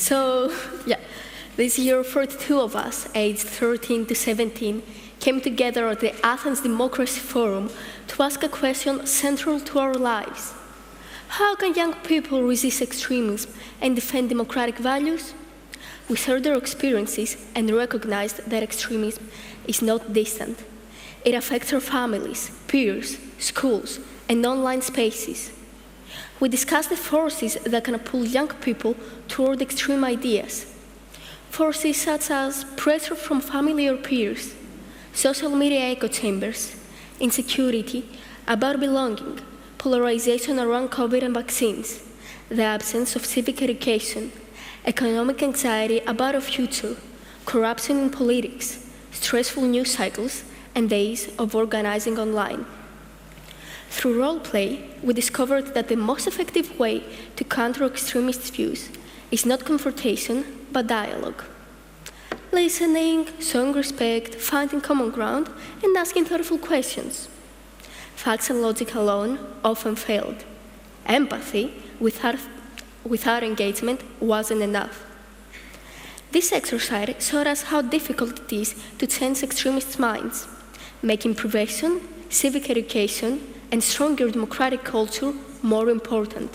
So, this year 42 of us, aged 13 to 17, came together at the Athens Democracy Forum to ask a question central to our lives. How can young people resist extremism and defend democratic values? We shared our experiences and recognized that extremism is not distant. It affects our families, peers, schools, and online spaces. We discussed the forces that can pull young people toward extreme ideas. Forces such as pressure from family or peers, social media echo chambers, insecurity about belonging, polarization around COVID and vaccines, the absence of civic education, economic anxiety about our future, corruption in politics, stressful news cycles, and days of organizing online. Through role play, we discovered that the most effective way to counter extremist views is not confrontation, but dialogue. Listening, showing respect, finding common ground, and asking thoughtful questions. Facts and logic alone often failed. Empathy, without engagement, wasn't enough. This exercise showed us how difficult it is to change extremist minds, making prevention, civic education, and stronger democratic culture more important.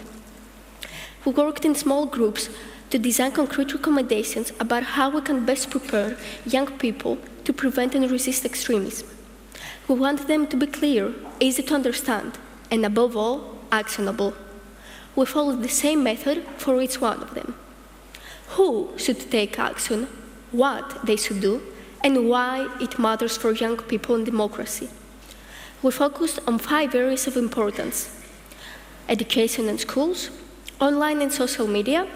We worked in small groups to design concrete recommendations about how we can best prepare young people to prevent and resist extremism. We want them to be clear, easy to understand, and above all, actionable. We followed the same method for each one of them. Who should take action, what they should do, and why it matters for young people in democracy. We focused on 5 areas of importance: education and schools, online and social media,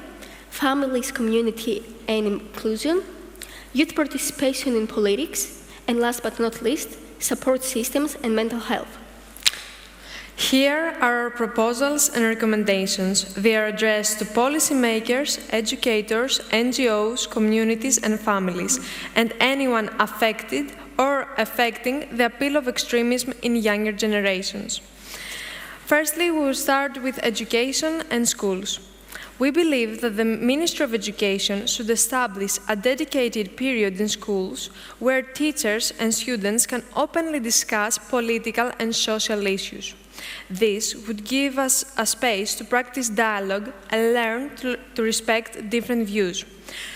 families, community, and inclusion, youth participation in politics, and last but not least, support systems and mental health. Here are our proposals and recommendations. They are addressed to policymakers, educators, NGOs, communities, and families, and anyone affected or affecting the appeal of extremism in younger generations. Firstly, we will start with education and schools. We believe that the Ministry of Education should establish a dedicated period in schools where teachers and students can openly discuss political and social issues. This would give us a space to practice dialogue and learn to respect different views.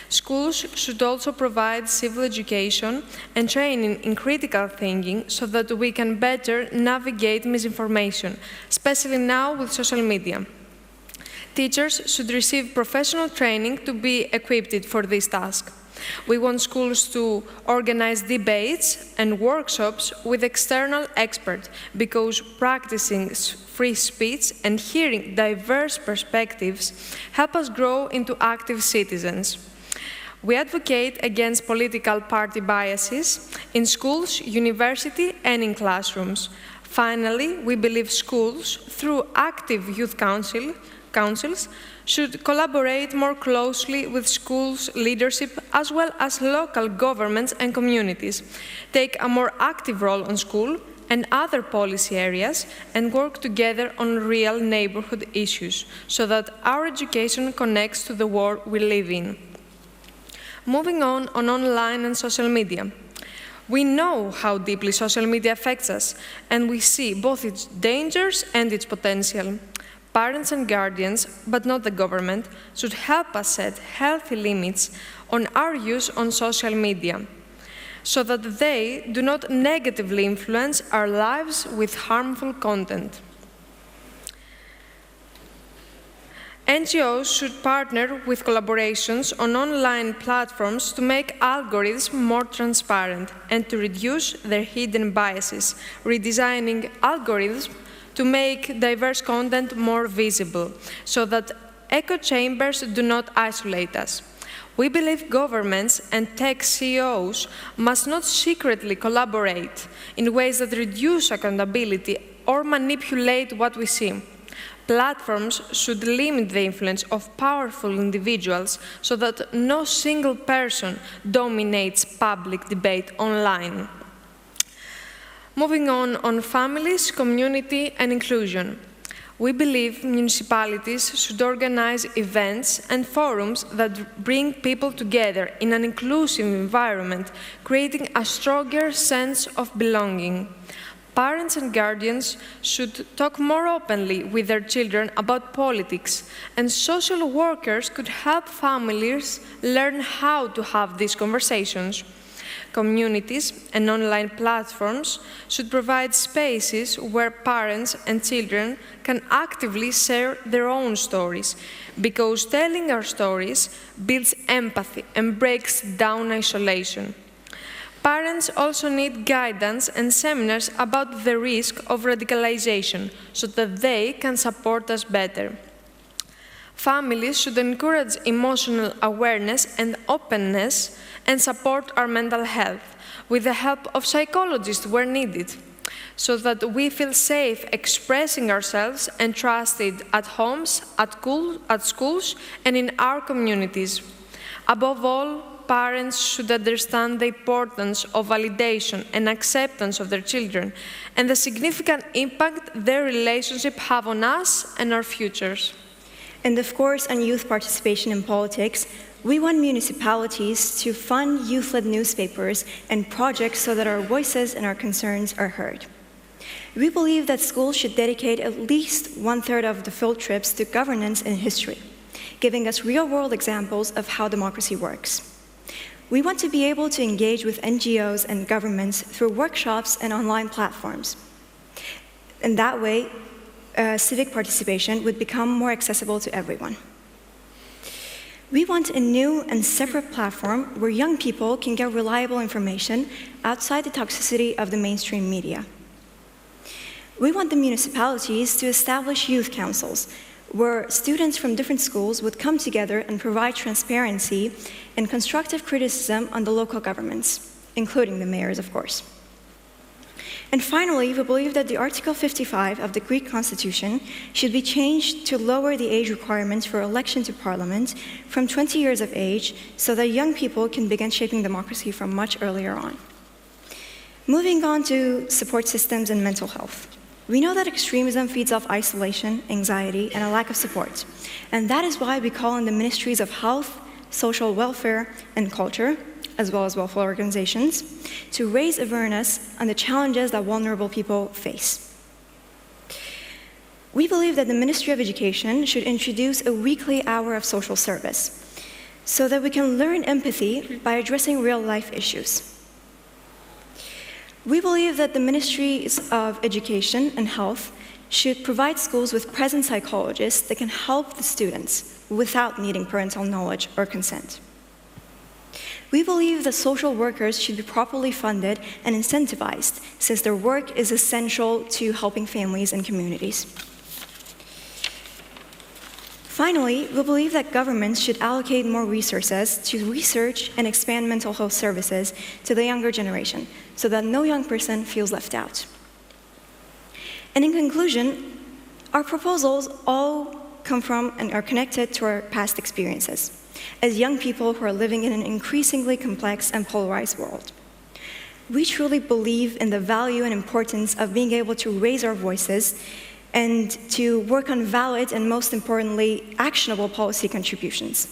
Schools should also provide civil education and training in critical thinking so that we can better navigate misinformation, especially now with social media. Teachers should receive professional training to be equipped for this task. We want schools to organize debates and workshops with external experts because practicing free speech and hearing diverse perspectives help us grow into active citizens. We advocate against political party biases in schools, university, and in classrooms. Finally, we believe schools, through active youth councils, should collaborate more closely with schools' leadership as well as local governments and communities, take a more active role on school and other policy areas, and work together on real neighborhood issues so that our education connects to the world we live in. Moving on online and social media. We know how deeply social media affects us, and we see both its dangers and its potential. Parents and guardians, but not the government, should help us set healthy limits on our use on social media, so that they do not negatively influence our lives with harmful content. NGOs should partner with collaborations on online platforms to make algorithms more transparent and to reduce their hidden biases, redesigning algorithms to make diverse content more visible, so that echo chambers do not isolate us. We believe governments and tech CEOs must not secretly collaborate in ways that reduce accountability or manipulate what we see. Platforms should limit the influence of powerful individuals so that no single person dominates public debate online. Moving on families, community, and inclusion. We believe municipalities should organize events and forums that bring people together in an inclusive environment, creating a stronger sense of belonging. Parents and guardians should talk more openly with their children about politics, and social workers could help families learn how to have these conversations. Communities and online platforms should provide spaces where parents and children can actively share their own stories, because telling our stories builds empathy and breaks down isolation. Parents also need guidance and seminars about the risk of radicalization so that they can support us better. Families should encourage emotional awareness and openness and support our mental health with the help of psychologists where needed, so that we feel safe expressing ourselves and trusted at homes, at schools, and in our communities. Above all, parents should understand the importance of validation and acceptance of their children and the significant impact their relationships have on us and our futures. And of course, on youth participation in politics, we want municipalities to fund youth-led newspapers and projects so that our voices and our concerns are heard. We believe that schools should dedicate at least 1/3 of the field trips to governance and history, giving us real-world examples of how democracy works. We want to be able to engage with NGOs and governments through workshops and online platforms. And that way, civic participation would become more accessible to everyone. We want a new and separate platform where young people can get reliable information outside the toxicity of the mainstream media. We want the municipalities to establish youth councils where students from different schools would come together and provide transparency and constructive criticism on the local governments, including the mayors, of course. And finally, we believe that the Article 55 of the Greek Constitution should be changed to lower the age requirements for election to Parliament from 20 years of age so that young people can begin shaping democracy from much earlier on. Moving on to support systems and mental health. We know that extremism feeds off isolation, anxiety, and a lack of support. And that is why we call on the ministries of health, social welfare, and culture, as well as welfare organizations, to raise awareness on the challenges that vulnerable people face. We believe that the Ministry of Education should introduce a weekly hour of social service so that we can learn empathy by addressing real-life issues. We believe that the Ministries of Education and Health should provide schools with present psychologists that can help the students without needing parental knowledge or consent. We believe that social workers should be properly funded and incentivized, since their work is essential to helping families and communities. Finally, we believe that governments should allocate more resources to research and expand mental health services to the younger generation, so that no young person feels left out. And in conclusion, our proposals all come from and are connected to our past experiences as young people who are living in an increasingly complex and polarized world. We truly believe in the value and importance of being able to raise our voices and to work on valid and, most importantly, actionable policy contributions.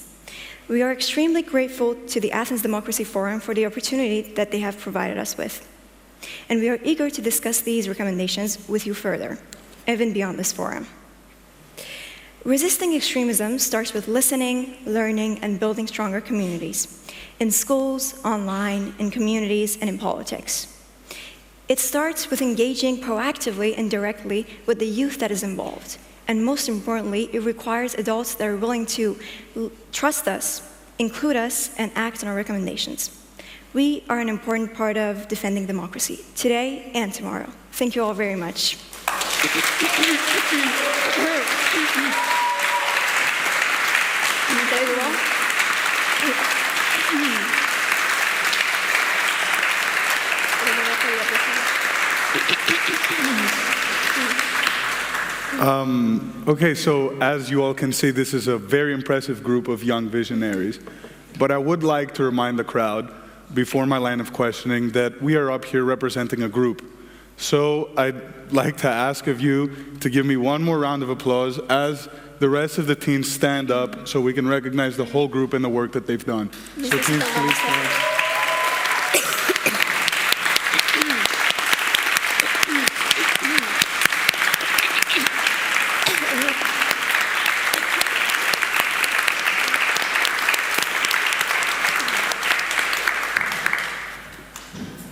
We are extremely grateful to the Athens Democracy Forum for the opportunity that they have provided us with. And we are eager to discuss these recommendations with you further, even beyond this forum. Resisting extremism starts with listening, learning, and building stronger communities in schools, online, in communities, and in politics. It starts with engaging proactively and directly with the youth that is involved. And most importantly, it requires adults that are willing to trust us, include us, and act on our recommendations. We are an important part of defending democracy, today and tomorrow. Thank you all very much. Okay, so as you all can see, this is a very impressive group of young visionaries. But I would like to remind the crowd, before my line of questioning, that we are up here representing a group. So I'd like to ask of you to give me one more round of applause as the rest of the teams stand up so we can recognize the whole group and the work that they've done. So teams, please stand.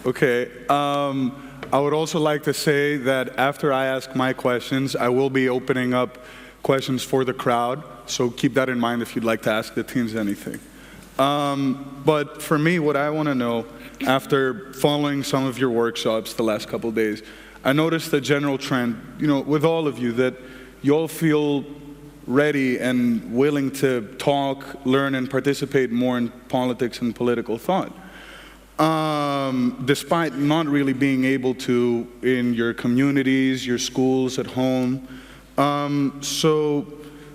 Okay, I would also like to say that after I ask my questions, I will be opening up questions for the crowd, so keep that in mind if you'd like to ask the teams anything. But for me, what I want to know, after following some of your workshops the last couple of days, I noticed a general trend, with all of you, that you all feel ready and willing to talk, learn, and participate more in politics and political thought. Despite not really being able to in your communities, your schools, at home. So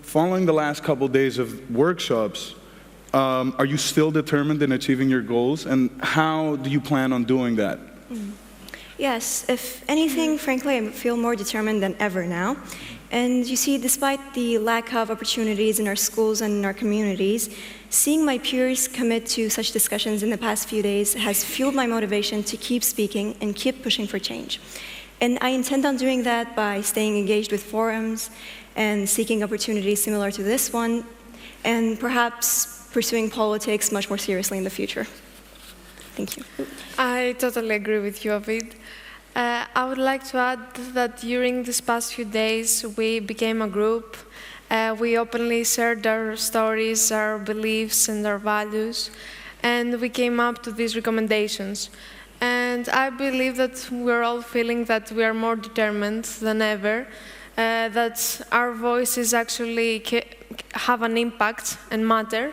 following the last couple days of workshops, are you still determined in achieving your goals? And how do you plan on doing that? Yes, if anything, frankly, I feel more determined than ever now. And you see, despite the lack of opportunities in our schools and in our communities, seeing my peers commit to such discussions in the past few days has fueled my motivation to keep speaking and keep pushing for change. And I intend on doing that by staying engaged with forums and seeking opportunities similar to this one, and perhaps pursuing politics much more seriously in the future. Thank you. I totally agree with you, Ovid. I would like to add that during these past few days, we became a group. We openly shared our stories, our beliefs, and our values, and we came up to these recommendations. And I believe that we're all feeling that we are more determined than ever, that our voices actually have an impact and matter.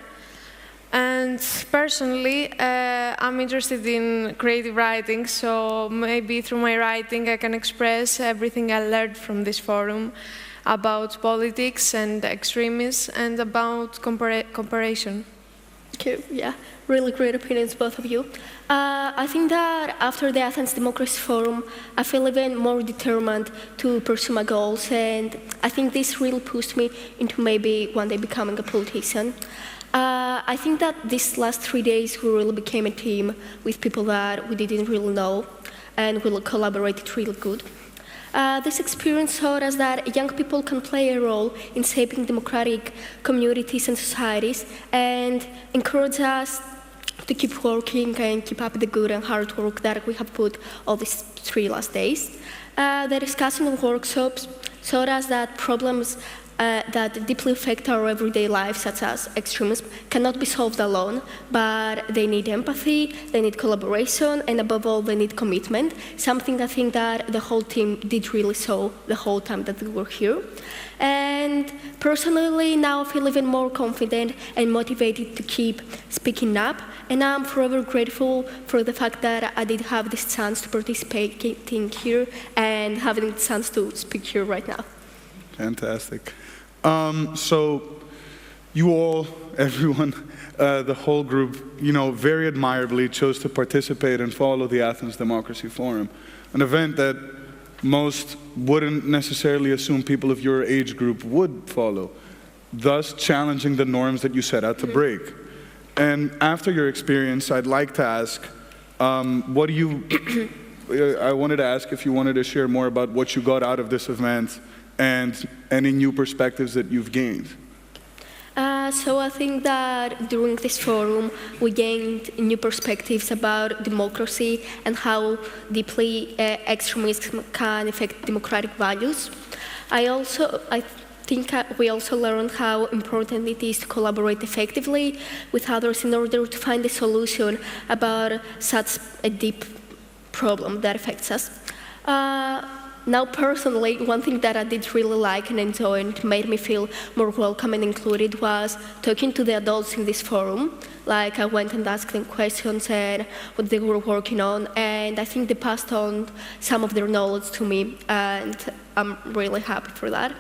And personally, I'm interested in creative writing, so maybe through my writing I can express everything I learned from this forum about politics and extremism and about comparison. Okay, yeah, really great opinions, both of you. I think that after the Athens Democracy Forum, I feel even more determined to pursue my goals, and I think this really pushed me into maybe one day becoming a politician. I think that these last 3 days we really became a team with people that we didn't really know, and we collaborated really good. This experience taught us that young people can play a role in shaping democratic communities and societies, and encourage us to keep working and keep up the good and hard work that we have put all these 3 last days. The discussion and workshops showed us that problems that deeply affect our everyday lives, such as extremism, cannot be solved alone, but they need empathy, they need collaboration, and above all, they need commitment, something I think that the whole team did really show the whole time that we were here. And personally, now I feel even more confident and motivated to keep speaking up, and I'm forever grateful for the fact that I did have this chance to participate here and having the chance to speak here right now. Fantastic. So you all, everyone, the whole group, very admirably chose to participate and follow the Athens Democracy Forum, an event that most wouldn't necessarily assume people of your age group would follow, thus challenging the norms that you set out to break. And after your experience, I'd like to ask, what do you, I wanted to ask if you wanted to share more about what you got out of this event and any new perspectives that you've gained. So I think that during this forum, we gained new perspectives about democracy and how deeply extremism can affect democratic values. I think we also learned how important it is to collaborate effectively with others in order to find a solution about such a deep problem that affects us. Now, personally, one thing that I did really like and enjoy and made me feel more welcome and included was talking to the adults in this forum. Like, I went and asked them questions and what they were working on, and I think they passed on some of their knowledge to me, and I'm really happy for that.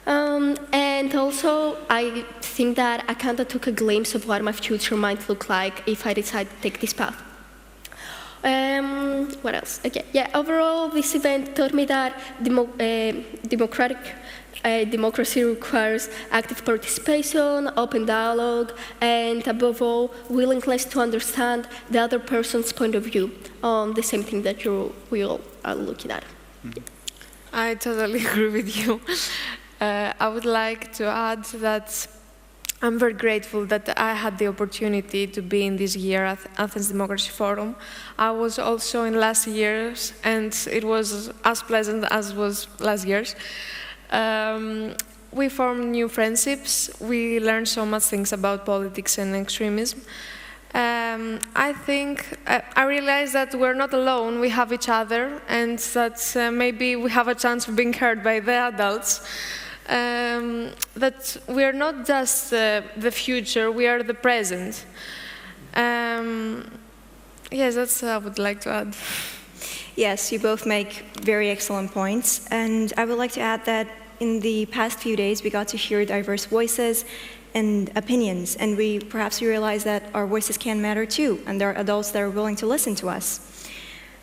And also, I think that I kind of took a glimpse of what my future might look like if I decide to take this path. What else? Okay, yeah, overall, this event taught me that democracy requires active participation, open dialogue, and above all, willingness to understand the other person's point of view on the same thing that we all are looking at. Mm-hmm. I totally agree with you. I would like to add that I'm very grateful that I had the opportunity to be in this year at Athens Democracy Forum. I was also in last year's, and it was as pleasant as was last year's. We formed new friendships. We learned so much things about politics and extremism. I think I realized that we're not alone. We have each other, and that maybe we have a chance of being heard by the adults. That we are not just the future, we are the present. Yes, that's what I would like to add. Yes, you both make very excellent points. And I would like to add that in the past few days, we got to hear diverse voices and opinions. And we perhaps realized that our voices can matter too, and there are adults that are willing to listen to us.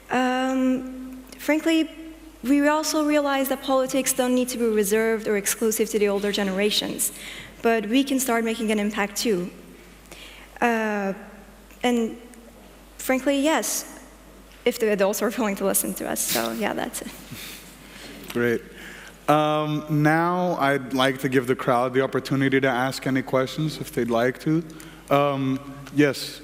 Frankly, we also realize that politics don't need to be reserved or exclusive to the older generations, but we can start making an impact too. And frankly, yes, if the adults are willing to listen to us. So yeah, that's it. Great. Now I'd like to give the crowd the opportunity to ask any questions if they'd like to. Yes.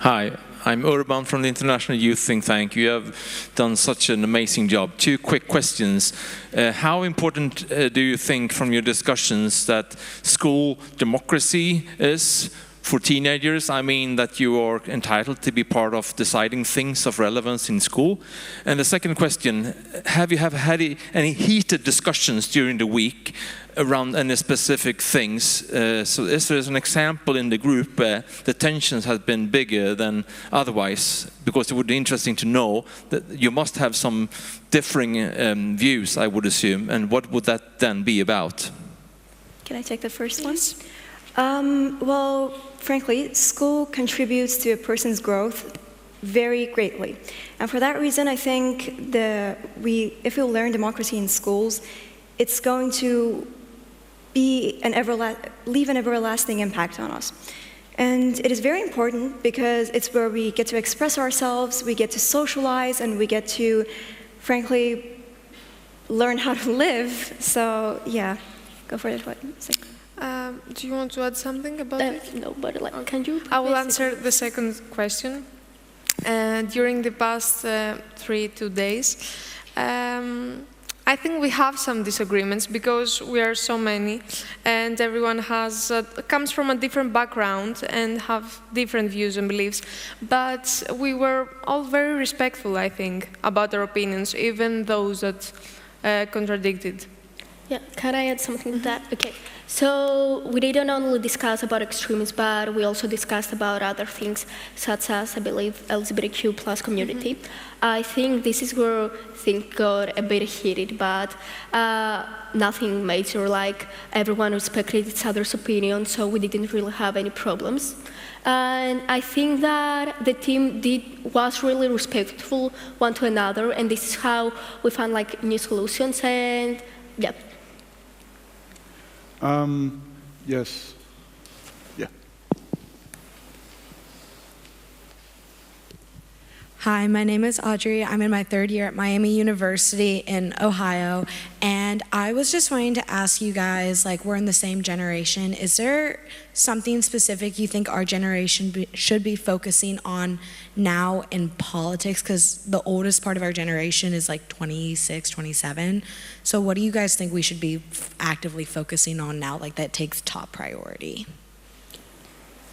Hi, I'm Urban from the International Youth Think Tank. You have done such an amazing job. 2 quick questions. How important do you think from your discussions that school democracy is for teenagers? I mean that you are entitled to be part of deciding things of relevance in school. And the second question, have you had any heated discussions during the week around any specific things? So is there an example in the group where the tensions have been bigger than otherwise? Because it would be interesting to know that you must have some differing views, I would assume. And what would that then be about? Can I take the first one? Well, frankly, school contributes to a person's growth very greatly. And for that reason, I think if we learn democracy in schools, it's going to be leave an everlasting impact on us. And it is very important because it's where we get to express ourselves, we get to socialize, and we get to, frankly, learn how to live. So, yeah, go for it. Do you want to add something about it? No, but can you? I will answer the second question. During the past 2 days, I think we have some disagreements because we are so many, and everyone comes from a different background and have different views and beliefs. But we were all very respectful, I think, about our opinions, even those that contradicted. Yeah, can I add something to that? Okay. So we didn't only discuss about extremism, but we also discussed about other things, such as, I believe, LGBTQ plus community. I think this is where things got a bit heated, but nothing major, like everyone respected each other's opinion, so we didn't really have any problems. And I think that the team was really respectful one to another, and this is how we found new solutions, and yeah. Yes. Yeah. Hi, my name is Audrey. I'm in my 3rd year at Miami University in Ohio, and I was just wanting to ask you guys, we're in the same generation. Is there something specific you think our generation should be focusing on now in politics? Because the oldest part of our generation is 26, 27. So what do you guys think we should be actively focusing on now, that takes top priority?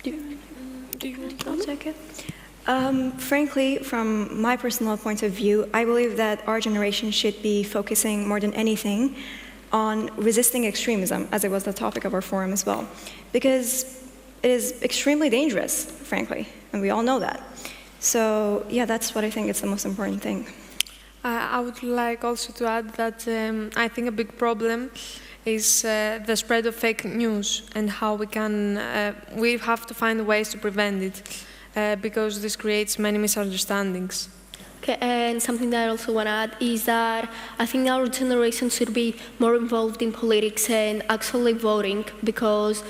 Do you want to take it? Frankly, from my personal point of view, I believe that our generation should be focusing more than anything on resisting extremism, as it was the topic of our forum as well, because it is extremely dangerous, frankly, and we all know that. So, yeah, that's what I think is the most important thing. I would like also to add that I think a big problem is the spread of fake news and how we have to find ways to prevent it because this creates many misunderstandings. Okay, and something that I also want to add is that I think our generation should be more involved in politics and actually voting because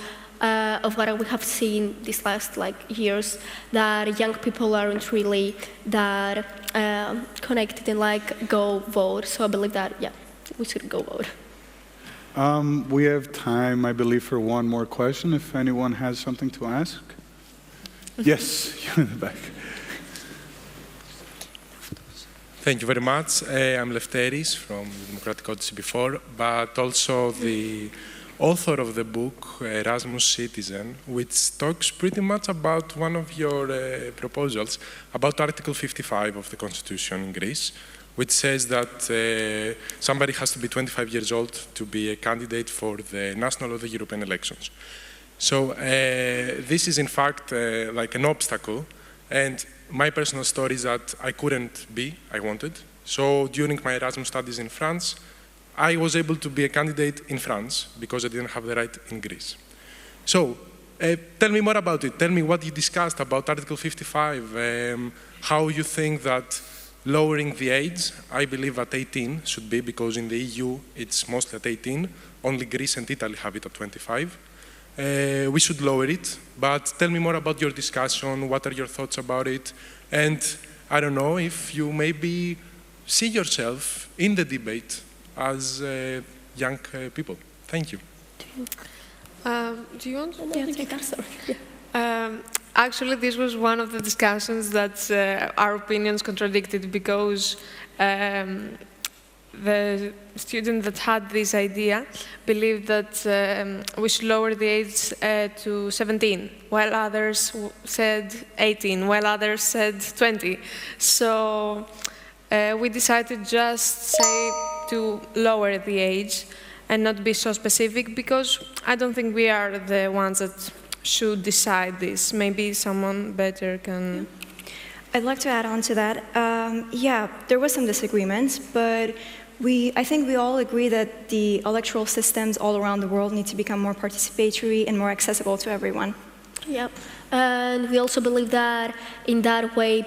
of what we have seen these last years, that young people aren't really that connected and go vote. So I believe that, yeah, we should go vote. We have time, I believe, for one more question, if anyone has something to ask. Yes, you in the back. Thank you very much. I'm Lefteris from Democratic Odyssey before, but also the author of the book, Erasmus Citizen, which talks pretty much about one of your proposals, about Article 55 of the Constitution in Greece, which says that somebody has to be 25 years old to be a candidate for the national or the European elections. So this is in fact like an obstacle, and my personal story is that I couldn't be, I wanted. So during my Erasmus studies in France, I was able to be a candidate in France because I didn't have the right in Greece. So tell me more about it. Tell me what you discussed about Article 55, how you think that lowering the age, I believe at 18 should be, because in the EU it's mostly at 18, only Greece and Italy have it at 25. We should lower it, but tell me more about your discussion, what are your thoughts about it, and I don't know if you maybe see yourself in the debate as young people. Thank you. Do you want to take that? Sorry. Actually, this was one of the discussions that our opinions contradicted because the student that had this idea believed that we should lower the age to 17, while others said 18, while others said 20. So we decided just say to lower the age and not be so specific, because I don't think we are the ones that should decide this. Maybe someone better can. I'd like to add on to that. Yeah, there was some disagreements, but I think we all agree that the electoral systems all around the world need to become more participatory and more accessible to everyone. Yep, and we also believe that in that way,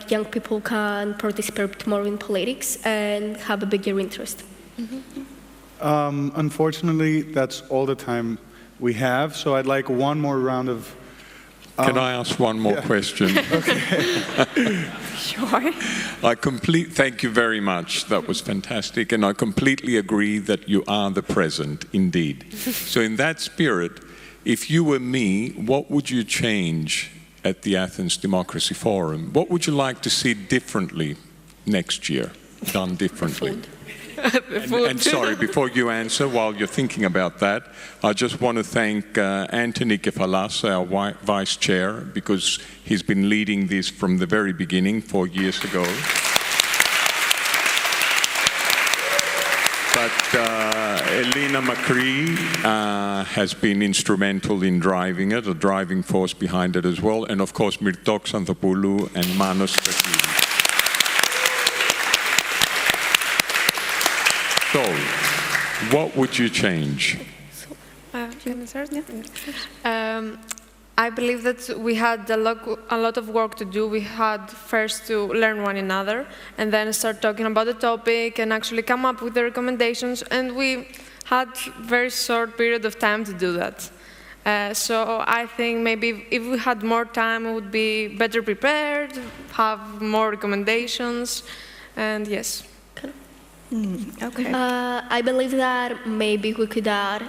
young people can participate more in politics and have a bigger interest. Mm-hmm. Unfortunately, that's all the time we have, so I'd like one more round of... Can I ask one more question? Okay. Sure. Thank you very much. That was fantastic. And I completely agree that you are the present, indeed. So in that spirit, if you were me, what would you change at the Athens Democracy Forum? What would you like to see differently next year, done differently? And sorry, before you answer, while you're thinking about that, I just want to thank Anthony Kefalas, our Vice Chair, because he's been leading this from the very beginning 4 years ago. But Elena Macri has been instrumental in driving it, a driving force behind it as well, and of course Myrto, Xanthopoulou and Manos. So, what would you change? Can I start? I believe that we had a lot of work to do. We had first to learn one another and then start talking about the topic and actually come up with the recommendations. And we had a very short period of time to do that. So I think maybe if we had more time, we would be better prepared, have more recommendations, and yes. Okay. I believe that maybe we could add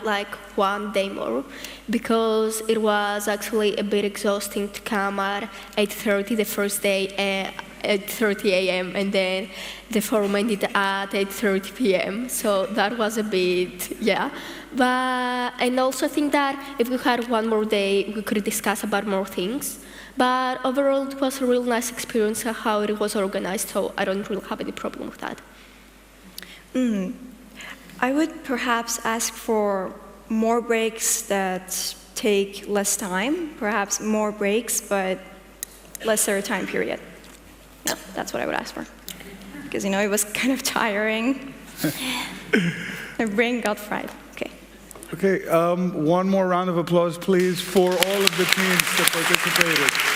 1 day more, because it was actually a bit exhausting to come at 8:30 the first day, 8:30 a.m. and then the forum ended at 8:30 p.m. So that was a bit, yeah. And also I think that if we had 1 more day, we could discuss about more things. But overall, it was a real nice experience how it was organized, so I don't really have any problem with that. I would perhaps ask for more breaks that take less time, perhaps more breaks, but lesser time period. Yeah, that's what I would ask for. Because, it was kind of tiring. My brain got fried. Okay. Okay, one more round of applause, please, for all of the teams that participated.